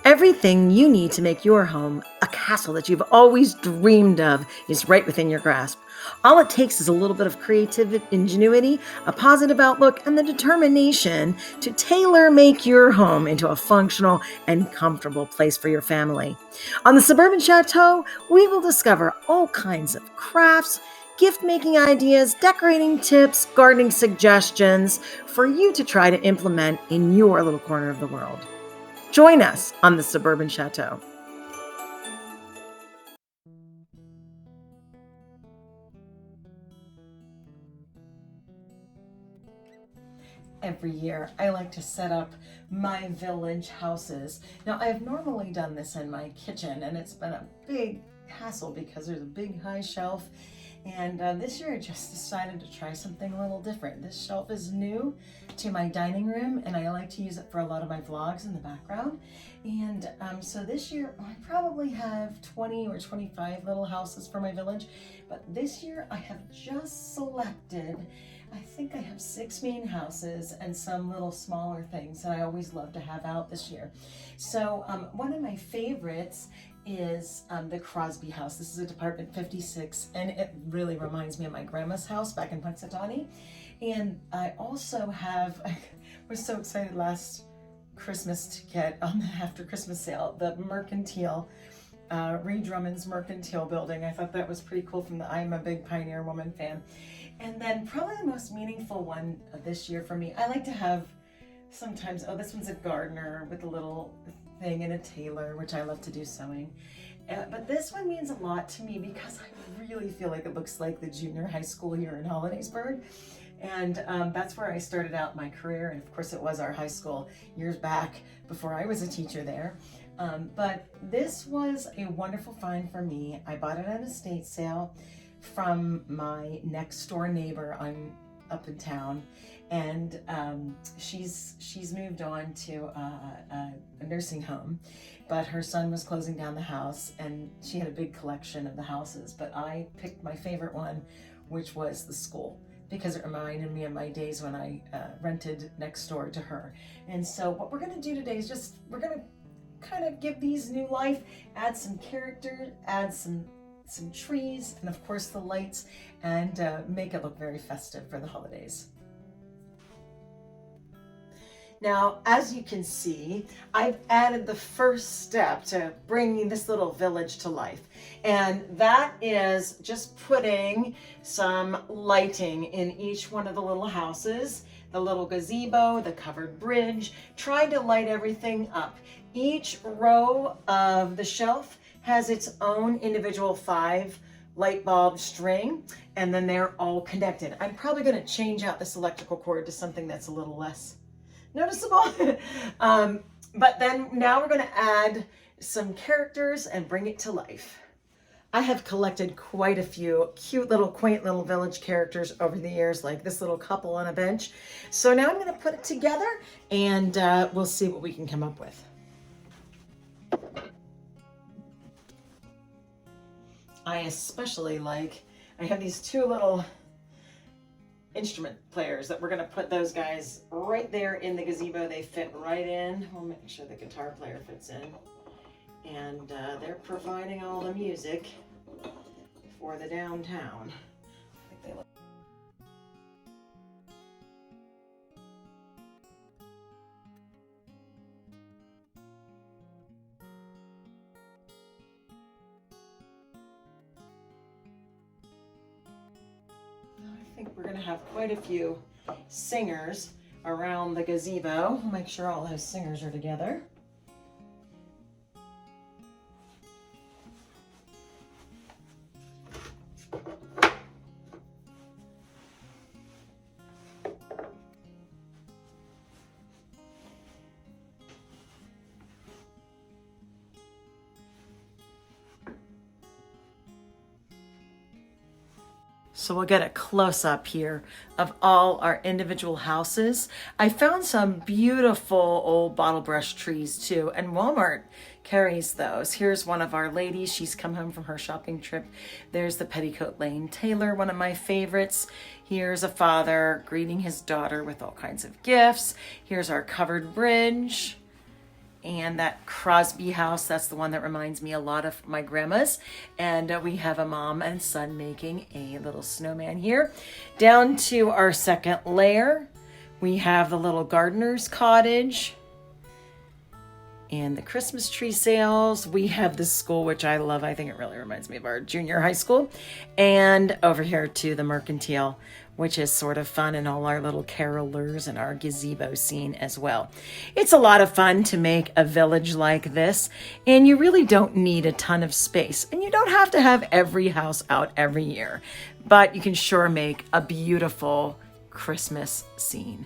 Everything you need to make your home a castle that you've always dreamed of is right within your grasp. All it takes is a little bit of creative ingenuity, a positive outlook, and the determination to tailor make your home into a functional and comfortable place for your family. On the Suburban Chateau, we will discover all kinds of crafts, gift making ideas, decorating tips, gardening suggestions for you to try to implement in your little corner of the world. Join us on the Suburban Chateau. Every year, I like to set up my village houses. Now, I've normally done this in my kitchen, and it's been a big hassle because there's a big high shelf. And this year I just decided to try something a little different. This shelf is new to my dining room, and I like to use it for a lot of my vlogs in the background. And so this year I probably have 20 or 25 little houses for my village. But this year I have just selected, I think I have 6 main houses and some little smaller things that I always love to have out this year. So one of my favorites is the Crosby house. This is a Department 56, and it really reminds me of my grandma's house back in Punxsutawney. And I also have, I was so excited last Christmas to get on the after Christmas sale, the Mercantile, Reed Drummond's Mercantile building. I thought that was pretty cool from the I'm a Big Pioneer Woman fan. And then probably the most meaningful one this year for me, I like to have sometimes, oh, this one's a gardener with a little thing and a tailor, which I love to do sewing. But this one means a lot to me because I really feel like it looks like the junior high school here in Hollidaysburg. And that's where I started out my career. And of course it was our high school years back before I was a teacher there. But this was a wonderful find for me. I bought it at an estate sale from my next door neighbor. I'm up in town, and she's moved on to a nursing home, but her son was closing down the house, and she had a big collection of the houses, but I picked my favorite one, which was the school, because it reminded me of my days when I rented next door to her. And so what we're going to do today is we're going to kind of give these new life, add some character, add some trees, and of course the lights, and make it look very festive for the holidays. Now, as you can see, I've added the first step to bringing this little village to life, and that is just putting some lighting in each one of the little houses, the little gazebo, the covered bridge, trying to light everything up. Each row of the shelf has its own individual 5 light bulb string, and then they're all connected. I'm probably going to change out this electrical cord to something that's a little less noticeable. But then now we're going to add some characters and bring it to life. I have collected quite a few cute little quaint little village characters over the years, like this little couple on a bench. So now I'm going to put it together, and we'll see what we can come up with. I especially like, I have these 2 little instrument players that we're going to put those guys right there in the gazebo. They fit right in. We'll make sure the guitar player fits in. And they're providing all the music for the downtown. I think they look. I think we're going to have quite a few singers around the gazebo. We'll make sure all those singers are together. So we'll get a close-up here of all our individual houses. I found some beautiful old bottle brush trees too, and Walmart carries those. Here's one of our ladies. She's come home from her shopping trip. There's the Petticoat Lane Tailor, one of my favorites. Here's a father greeting his daughter with all kinds of gifts. Here's our covered bridge. And that Crosby house, that's the one that reminds me a lot of my grandma's. And we have a mom and son making a little snowman here. Down to our second layer, we have the little gardener's cottage and the Christmas tree sales. We have the school, which I love. I think it really reminds me of our junior high school. And over here to the mercantile, which is sort of fun, and all our little carolers and our gazebo scene as well. It's a lot of fun to make a village like this, and you really don't need a ton of space, and you don't have to have every house out every year, but you can sure make a beautiful Christmas scene.